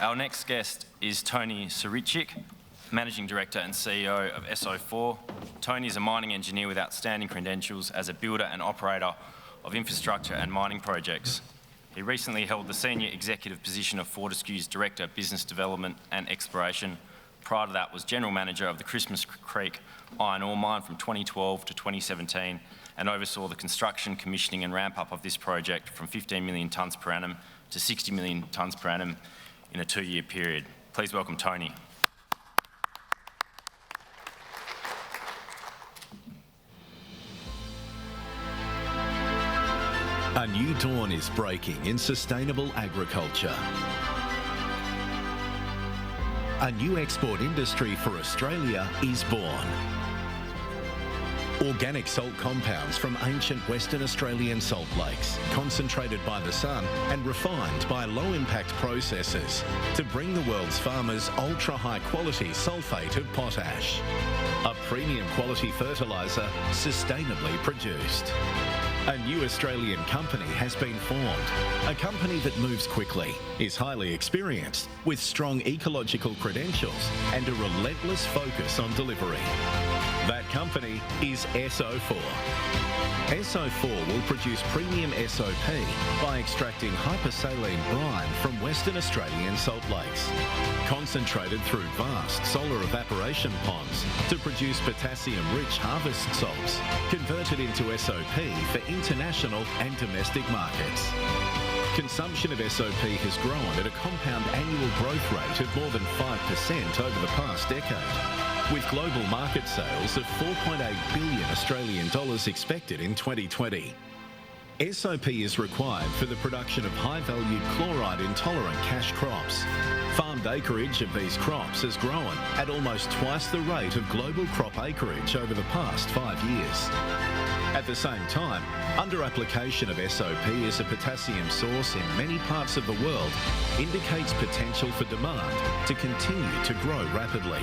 Our next guest is Tony Surichik, Managing Director and CEO of SO4. Tony is a mining engineer with outstanding credentials as a builder and operator of infrastructure and mining projects. He recently held the senior executive position of Fortescue's Director of Business Development and Exploration. Prior to that was General Manager of the Christmas Creek iron ore mine from 2012 to 2017 and oversaw the construction, commissioning and ramp up of this project from 15 million tonnes per annum to 60 million tonnes per annum in a 2-year period. Please welcome Tony. A new dawn is breaking in sustainable agriculture. A new export industry for Australia is born. Organic salt compounds from ancient Western Australian salt lakes, concentrated by the sun and refined by low-impact processes to bring the world's farmers ultra-high quality sulphate of potash, a premium quality fertiliser sustainably produced. A new Australian company has been formed, a company that moves quickly, is highly experienced, with strong ecological credentials and a relentless focus on delivery. That company is SO4. SO4 will produce premium SOP by extracting hypersaline brine from Western Australian salt lakes, concentrated through vast solar evaporation ponds to produce potassium-rich harvest salts, converted into SOP for international and domestic markets. Consumption of SOP has grown at a compound annual growth rate of more than 5% over the past decade, with global market sales of 4.8 billion Australian dollars expected in 2020. SOP is required for the production of high-valued chloride-intolerant cash crops. Farmed acreage of these crops has grown at almost twice the rate of global crop acreage over the past 5 years. At the same time, under-application of SOP as a potassium source in many parts of the world indicates potential for demand to continue to grow rapidly.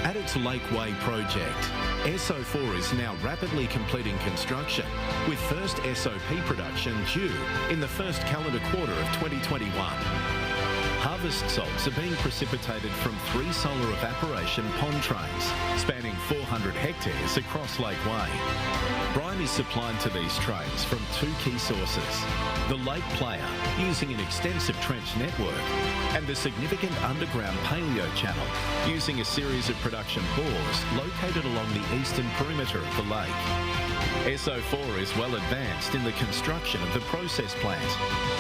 At its Lake Way project, SO4 is now rapidly completing construction, with first SOP production due in the first calendar quarter of 2021. Harvest salts are being precipitated from 3 solar evaporation pond trains, spanning 400 hectares across Lake Way. Brine is supplied to these trains from 2 key sources: the Lake Player, using an extensive trench network, and the significant underground paleo channel, using a series of production bores located along the eastern perimeter of the lake. SO4 is well advanced in the construction of the process plant,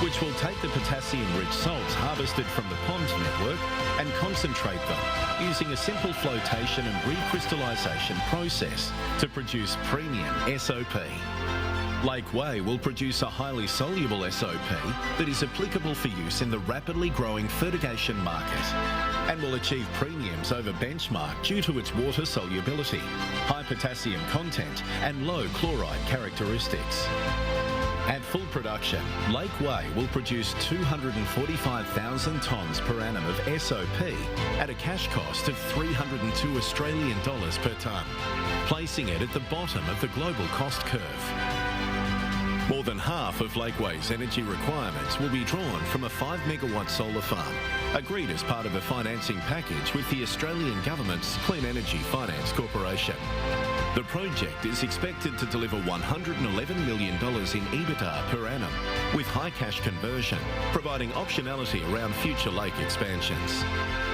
which will take the potassium-rich salts harvested from the pond network and concentrate them using a simple flotation and recrystallization process to produce premium SOP. Lake Way will produce a highly soluble SOP that is applicable for use in the rapidly growing fertigation market and will achieve premiums over benchmark due to its water solubility, high potassium content and low chloride characteristics. At full production, Lake Way will produce 245,000 tonnes per annum of SOP at a cash cost of 302 Australian dollars per tonne, placing it at the bottom of the global cost curve. More than half of Lake Way's energy requirements will be drawn from a 5-megawatt solar farm, agreed as part of a financing package with the Australian Government's Clean Energy Finance Corporation. The project is expected to deliver $111 million in EBITDA per annum, with high cash conversion, providing optionality around future lake expansions.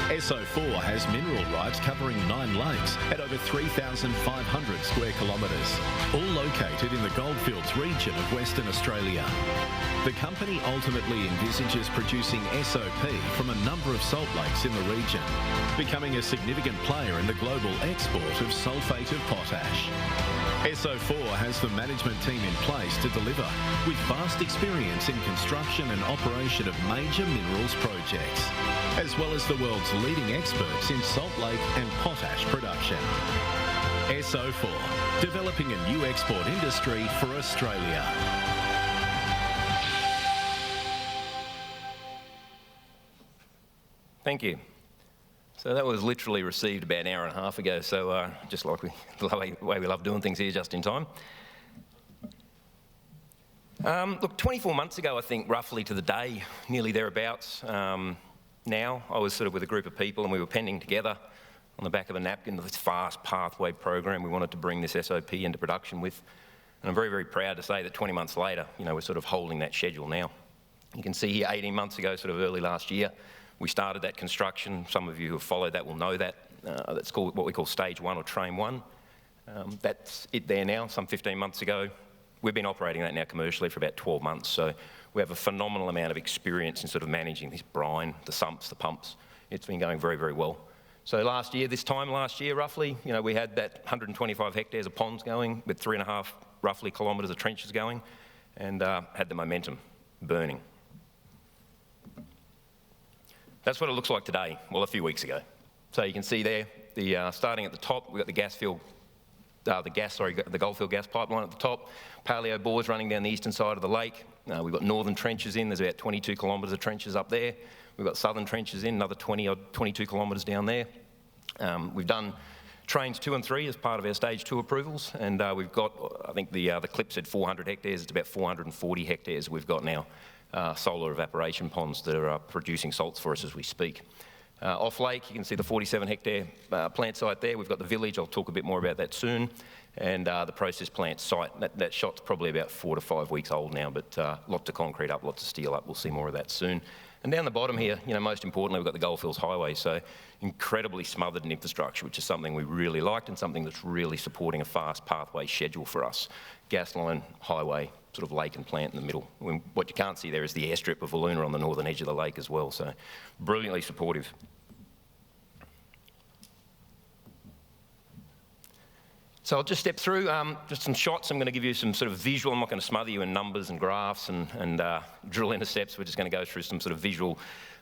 SO4 has mineral rights covering 9 lakes at over 3,500 square kilometres, all located in the Goldfields region of Western Australia. The company ultimately envisages producing SOP from a number of salt lakes in the region, becoming a significant player in the global export of sulphate of potash. SO4 has the management team in place to deliver, with vast experience in construction and operation of major minerals projects, as well as the world's leading experts in salt lake and potash production. SO4, developing a new export industry for Australia. Thank you. So that was literally received about an hour and a half ago, so just like the way we love doing things here, just in time. Look, 24 months ago, I think, roughly to the day, nearly thereabouts, now. I was sort of with a group of people and we were penning together on the back of a napkin this fast pathway program we wanted to bring this SOP into production with. And I'm very, very proud to say that 20 months later, we're sort of holding that schedule now. You can see here 18 months ago, sort of early last year, we started that construction. Some of you who have followed that will know that. That's called what we call stage 1 or train 1. That's it there now, some 15 months ago. We've been operating that now commercially for about 12 months, so we have a phenomenal amount of experience in sort of managing this brine, the sumps, the pumps. It's been going very, very well. So this time last year roughly, we had that 125 hectares of ponds going with 3.5 roughly kilometres of trenches going, and had the momentum burning. That's what it looks like today, well, a few weeks ago. So you can see there, starting at the top, we've got the Goldfield gas pipeline at the top, paleo bores running down the eastern side of the lake. We've got northern trenches in, there's about 22 kilometres of trenches up there. We've got southern trenches in, another 22 kilometres down there. We've done trains 2 and 3 as part of our stage 2 approvals, and we've got, I think the clip said 400 hectares, it's about 440 hectares we've got now, solar evaporation ponds that are producing salts for us as we speak. Off lake, you can see the 47 hectare plant site there. We've got the village, I'll talk a bit more about that soon, and the process plant site. That shot's probably about 4 to 5 weeks old now, but lots of concrete up, lots of steel up. We'll see more of that soon. And down the bottom here, most importantly, we've got the Goldfields Highway, so incredibly smothered in infrastructure, which is something we really liked and something that's really supporting a fast pathway schedule for us. Gas line, highway, sort of lake and plant in the middle. What you can't see there is the airstrip of Wiluna on the northern edge of the lake as well, so brilliantly supportive. So I'll just step through just some shots. I'm going to give you some sort of visual. I'm not going to smother you in numbers and graphs and drill intercepts. We're just going to go through some sort of visual,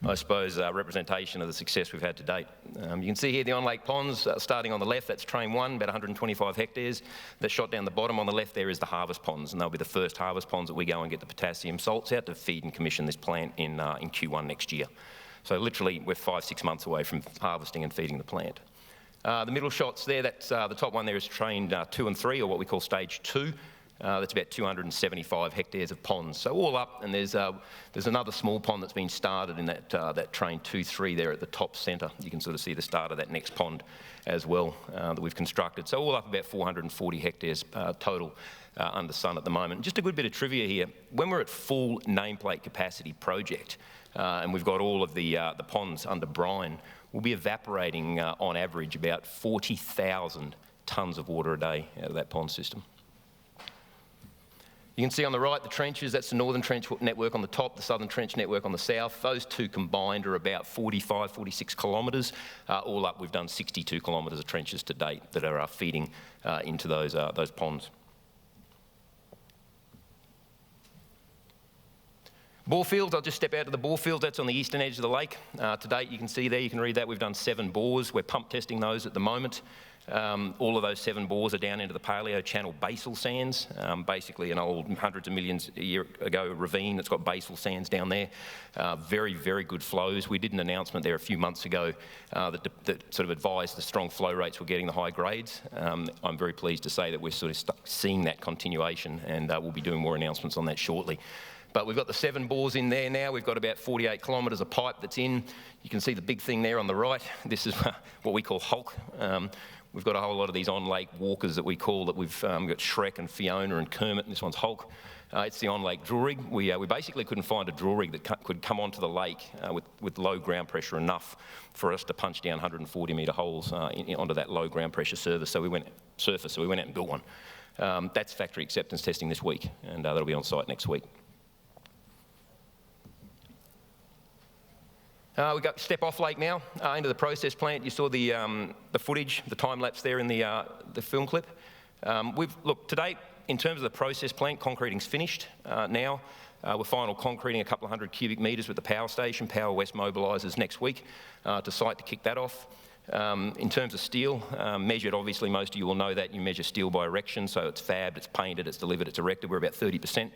I suppose, representation of the success we've had to date. You can see here the on-lake ponds starting on the left. That's train 1, about 125 hectares. That shot down the bottom on the left there is the harvest ponds, and they'll be the first harvest ponds that we go and get the potassium salts out to feed and commission this plant in Q1 next year. So literally we're 5-6 months away from harvesting and feeding the plant. The middle shots there, that's the top one there is train 2 and 3, or what we call stage 2. That's about 275 hectares of ponds. So all up, and there's another small pond that's been started in that train 2-3 there at the top centre. You can sort of see the start of that next pond as well that we've constructed. So all up about 440 hectares total under sun at the moment. Just a good bit of trivia here. When we're at full nameplate capacity project, and we've got all of the ponds under brine, we'll be evaporating on average about 40,000 tonnes of water a day out of that pond system. You can see on the right the trenches, that's the northern trench network on the top, the southern trench network on the south. Those two combined are about 45, 46 kilometres. All up, we've done 62 kilometres of trenches to date that are feeding into those ponds. Bore fields, I'll just step out to the bore fields. That's on the eastern edge of the lake. To date, you can see there, you can read that, we've done 7 bores. We're pump testing those at the moment. All of those 7 bores are down into the paleo channel basal sands, basically an old hundreds of millions a year ago ravine that's got basal sands down there. Very, very good flows. We did an announcement there a few months ago that sort of advised the strong flow rates we're getting, the high grades. I'm very pleased to say that we're sort of seeing that continuation, and we'll be doing more announcements on that shortly. But we've got the 7 bores in there now. We've got about 48 kilometres of pipe that's in. You can see the big thing there on the right. This is what we call Hulk. We've got a whole lot of these on-lake walkers that we call that we've got Shrek and Fiona and Kermit, and this one's Hulk. It's the on-lake drill rig. We basically couldn't find a drill rig that could come onto the lake with low ground pressure enough for us to punch down 140-metre holes onto that low ground pressure surface, so we went out and built one. That's factory acceptance testing this week, and that'll be on site next week. We've got step off lake now into the process plant. You saw the footage, the time lapse there in the film clip. Look, to date, in terms of the process plant, concreting's finished now. We're final concreting a couple of 100 cubic metres with the power station. Power West mobilises next week to site to kick that off. In terms of steel, measured, obviously most of you will know that you measure steel by erection, so it's fabbed, it's painted, it's delivered, it's erected. We're about 30%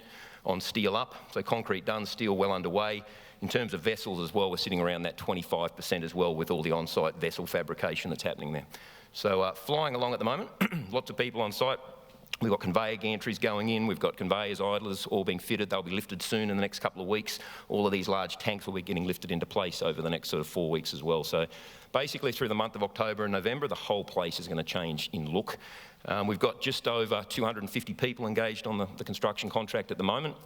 on steel up, so concrete done, steel well underway. In terms of vessels as well, we're sitting around that 25% as well with all the on-site vessel fabrication that's happening there. So flying along at the moment, lots of people on site. We've got conveyor gantries going in, we've got conveyors, idlers all being fitted. They'll be lifted soon in the next couple of weeks. All of these large tanks will be getting lifted into place over the next sort of 4 weeks as well. So basically through the month of October and November, the whole place is going to change in look. We've got just over 250 people engaged on the construction contract at the moment.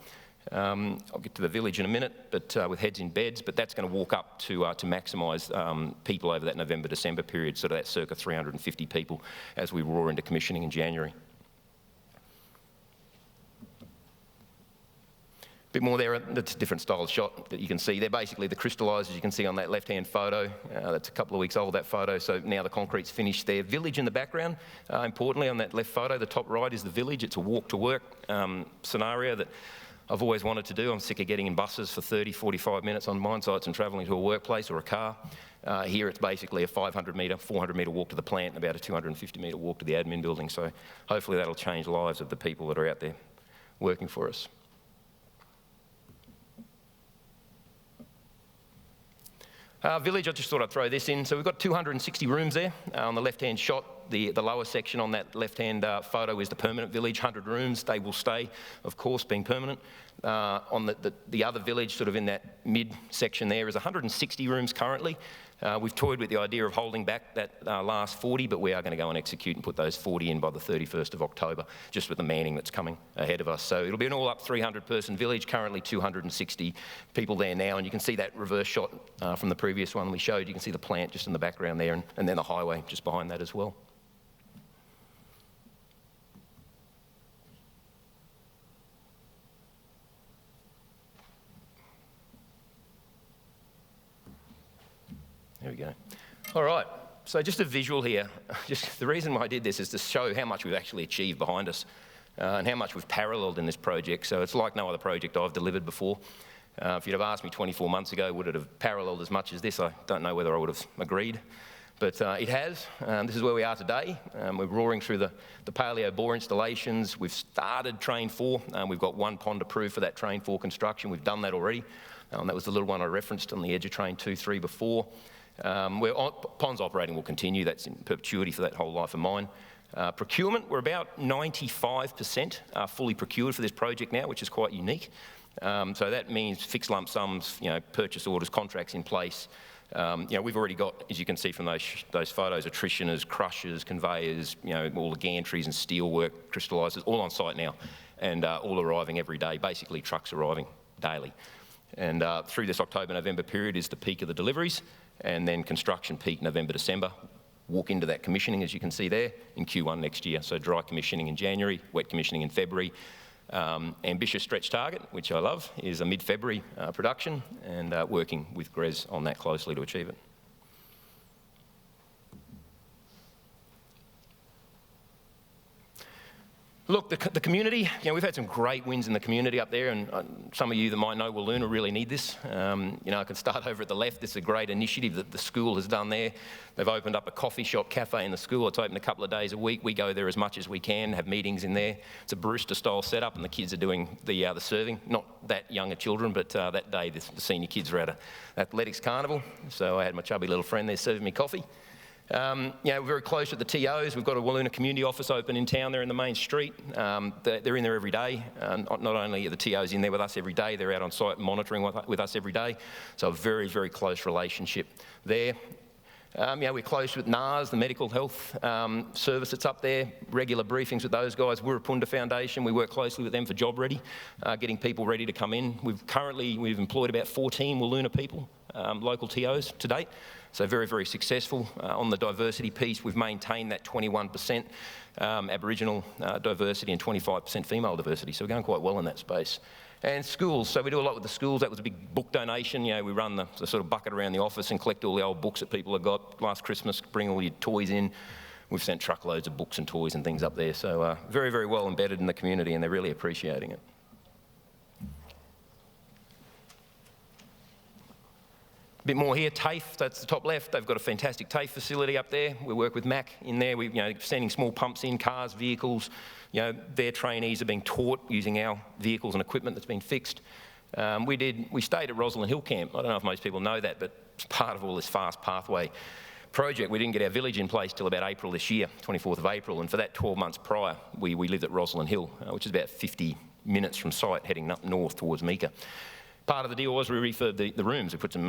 I'll get to the village in a minute, but with heads in beds, but that's going to walk up to maximise people over that November-December period, so that's circa 350 people as we roar into commissioning in January. Bit more there, that's a different style shot that you can see. They're basically the crystallizers you can see on that left-hand photo. That's a couple of weeks old, that photo, so now the concrete's finished there. Village in the background, importantly on that left photo, the top right is the village. It's a walk-to-work scenario that I've always wanted to do. I'm sick of getting in buses for 30, 45 minutes on mine sites and travelling to a workplace or a car. Here it's basically a 500 metre, 400 metre walk to the plant and about a 250 metre walk to the admin building. So hopefully that'll change the lives of the people that are out there working for us. Village, I just thought I'd throw this in. So we've got 260 rooms there on the left-hand shot. The lower section on that left-hand photo is the permanent village, 100 rooms. They will stay, of course, being permanent. On the other village, sort of in that mid-section there, is 160 rooms currently. We've toyed with the idea of holding back that last 40, but we are going to go and execute and put those 40 in by the 31st of October, just with the manning that's coming ahead of us. So it'll be an all-up 300-person village, currently 260 people there now, and you can see that reverse shot from the previous one we showed. You can see the plant just in the background there, and then the highway just behind that as well. There we go. All right, so just a visual here. Just the reason why I did this is to show how much we've actually achieved behind us and how much we've paralleled in this project. So it's like no other project I've delivered before. If you'd have asked me 24 months ago, would it have paralleled as much as this? I don't know whether I would have agreed, but it has. This is where we are today. We're roaring through the paleo bore installations. We've started Train 4. We've got one pond approved for that Train 4 construction. We've done that already. That was the little one I referenced on the edge of Train 2, 3 before. Ponds operating will continue. That's in perpetuity for that whole life of mine. Procurement, we're about 95% fully procured for this project now, which is quite unique. So that means fixed lump sums, purchase orders, contracts in place. We've already got, as you can see from those photos, attritioners, crushers, conveyors, all the gantries and steelwork, crystallizers, all on site now, and all arriving every day. Basically, trucks arriving daily. And through this October-November period is the peak of the deliveries, and then construction peak November-December. Walk into that commissioning, as you can see there, in Q1 next year. So dry commissioning in January, wet commissioning in February. Ambitious stretch target, which I love, is a mid-February production, and working with GRES on that closely to achieve it. Look, the community, we've had some great wins in the community up there, and some of you that might know Wiluna really need this. I can start over at the left. This is a great initiative that the school has done there. They've opened up a coffee shop cafe in the school. It's open a couple of days a week. We go there as much as we can, have meetings in there. It's a barista-style setup, and the kids are doing the serving. Not that younger children, but that day the senior kids were at an athletics carnival, so I had my chubby little friend there serving me coffee. We're very close with the TOs. We've got a Wiluna community office open in town there in the main street. They're in there every day. Not only are the TOs in there with us every day, they're out on site monitoring with us every day. So a very, very close relationship there. We're close with NARS, the medical health service that's up there. Regular briefings with those guys. Wirrapunda Foundation, we work closely with them for Job Ready, getting people ready to come in. We've employed about 14 Wiluna people, local TOs to date. So very, very successful. On the diversity piece, we've maintained that 21% Aboriginal diversity and 25% female diversity. So we're going quite well in that space. And schools, so we do a lot with the schools. That was a big book donation. We run the sort of bucket around the office and collect all the old books that people have got. Last Christmas, bring all your toys in. We've sent truckloads of books and toys and things up there. So very, very well embedded in the community, and they're really appreciating it. A bit more here, TAFE, that's the top left. They've got a fantastic TAFE facility up there. We work with Mac in there. We're sending small pumps in, cars, vehicles. Their trainees are being taught using our vehicles and equipment that's been fixed. We stayed at Rosalind Hill Camp. I don't know if most people know that, but it's part of all this fast pathway project, we didn't get our village in place till about April this year, 24th of April, and for that 12 months prior, we lived at Roslyn Hill, which is about 50 minutes from site, heading up north towards Meeka. Part of the deal was we refurbed the rooms. We put some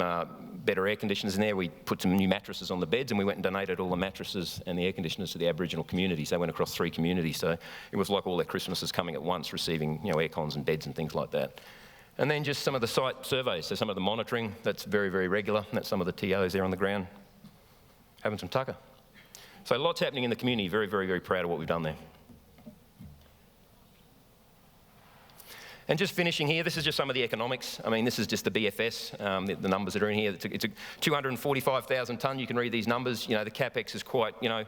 better air conditioners in there. We put some new mattresses on the beds, and we went and donated all the mattresses and the air conditioners to the Aboriginal communities. They went across 3 communities, so it was like all their Christmases coming at once, receiving, you know, air cons and beds and things like that. And then just some of the site surveys, so some of the monitoring, that's very, very regular, and that's some of the TOs there on the ground having some tucker. So lots happening in the community. Very, very, very proud of what we've done there. And just finishing here, this is just some of the economics. I mean, this is just the BFS, the numbers that are in here. It's a 245,000 tonne. You can read these numbers. You know, the CapEx is quite, you know,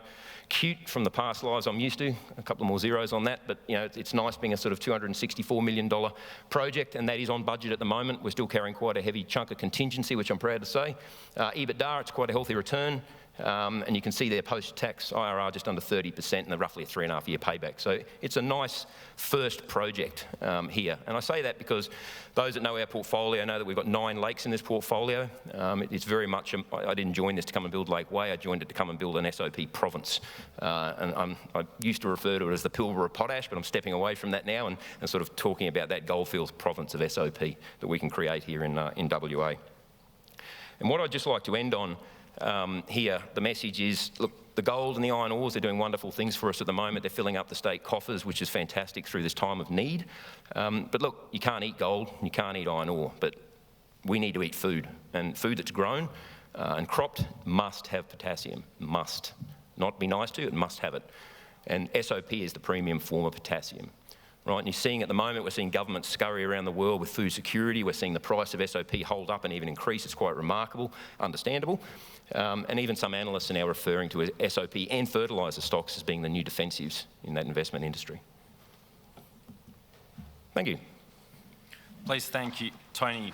cute from the past lives I'm used to. A couple more zeros on that, but, you know, it's nice being a sort of $264 million project, and that is on budget at the moment. We're still carrying quite a heavy chunk of contingency, which I'm proud to say. EBITDA, it's quite a healthy return. And you can see their post-tax IRR just under 30% and roughly a 3.5-year payback. So it's a nice first project here. And I say that because those that know our portfolio know that we've got 9 lakes in this portfolio. It's very much, I didn't join this to come and build Lake Way, I joined it to come and build an SOP province. And I used to refer to it as the Pilbara of Potash, but I'm stepping away from that now and sort of talking about that Goldfields province of SOP that we can create here in WA. And what I'd just like to end on here, the message is, look, the gold and the iron ores, they're doing wonderful things for us at the moment. They're filling up the state coffers, which is fantastic through this time of need. But look, you can't eat gold, you can't eat iron ore, but we need to eat food. And food that's grown and cropped must have potassium, must. Not be nice to, it must have it. And SOP is the premium form of potassium. Right, and you're seeing at the moment, we're seeing governments scurry around the world with food security. We're seeing the price of SOP hold up and even increase. It's quite remarkable, understandable. And even some analysts are now referring to SOP and fertiliser stocks as being the new defensives in that investment industry. Thank you. Please thank you, Tony.